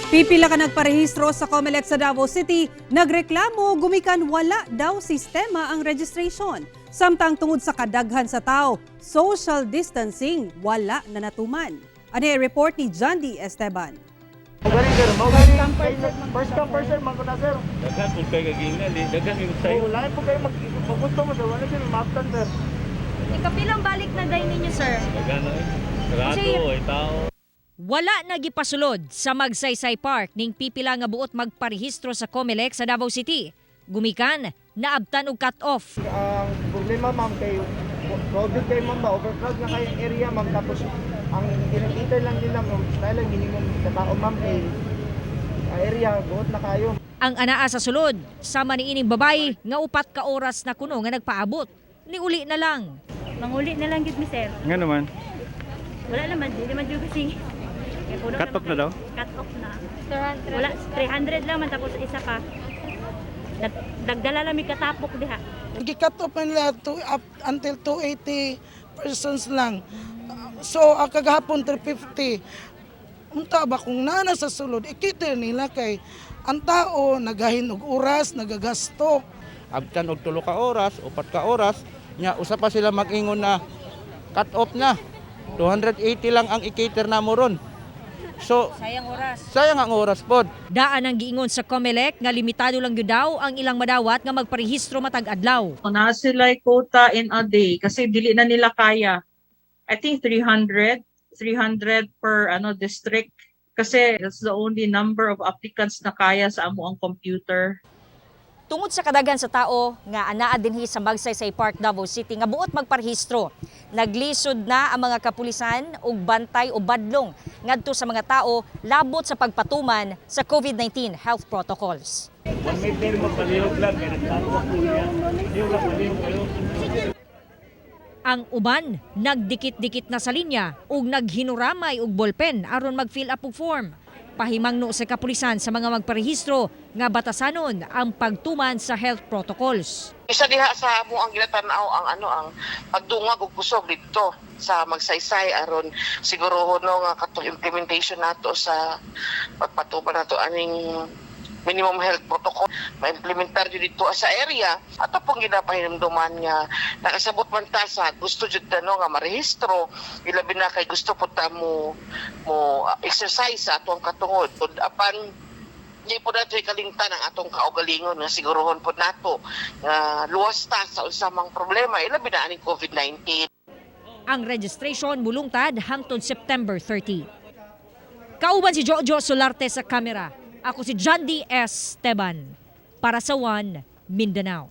Pipila ka nagparehistro sa Comelec sa Davao City, nagreklamo gumikan wala daw sistema ang registration. Samtang tungod sa kadaghan sa tao, social distancing wala na natuman. Ano yung report ni John D. Esteban? First come, first serve, man ko na, sir. Daghan po kayo kagingan, daghan yung sa'yo. Wala po kayo magpunto mo, sir. Wala kayo maptan, sir. Ikapilang balik na day ninyo, sir? Daghan na Sarado, ay tao. Wala nagipasulod sa Magsaysay Park ning pipila nga buot magparehistro sa Comelec sa Davao City. Gumikan, naabtan og cut-off. Ang problema, ma'am, kayo, COVID kayo, ma'am, ba? Overcrowd na kayong area, ma'am. Tapos, ang kinakita lang nila, ma'am, style lang minimum sa tao, ma'am, kay area, buot na kayo. Ang anaa sa sulod, sama ni ining babae nga 4 ka oras na kuno nga nagpaabot. Ni uli na lang. Manguli na lang gid mi, sir. Nga naman, Wala naman, di naman yung kasi. cut off na daw? Cut off na. Wala, 300 lang man tapos isa pa. Nagdala lang mi katapok diha. Gi-cut off nila until 280 persons lang. So, ang kagahapon 350. Unta ba kung nana sa sulod, ikita nila kay ang tao nagahin og oras, nagagasto. Abtan og 3 ka oras, 4 ka oras, nya usa pa sila mag-ingon na cut off na. 280 lang ang i-cater na mo ron. So, Sayang oras. sayang ang oras pod. Daan ang giingon sa Comelec nga limitado lang gyud daw ang ilang madawat nga magparehistro matag adlaw. Na sila quota in a day kasi dili na nila kaya. I think 300 per district kasi that's the only number of applicants na kaya sa amo ang computer. Tungod sa kadaghan sa tao nga anaa dinhi sa Magsaysay Park, Davao City nga buot magparehistro, naglisod na ang mga kapulisan og bantay o badlong ngadto sa mga tao labot sa pagpatuman sa COVID-19 health protocols. Ang uban nagdikit-dikit na sa linya ug naghinuramay og ballpen aron mag-fill up og form. Pahimangno sa kapulisan sa mga magparehistro nga batasanon ang pagtuman sa health protocols. Isa diha sa amo ang ginatanaw ang pagdungag og kusog dito sa Magsaysay aron sigurohon nga katong implementation nato sa pagpatuman nato aning minimum health protocol ma-implementar jud dito sa area ato pong ginapahinumduman nga nakasabot man ta sa gusto jud nga marehistro ilabi na kay gusto pud ta mo exercise sa atong katungod apan di po nato kalingtan ang atong kaugalingon nga sigurohon po nato nga luwas ta sa usamang problema ilabi na aning COVID-19. Ang registration mulungtad hangtod September 30. Kauban si Jojo Solarte sa kamera. Ako si John D. Esteban para sa One Mindanao.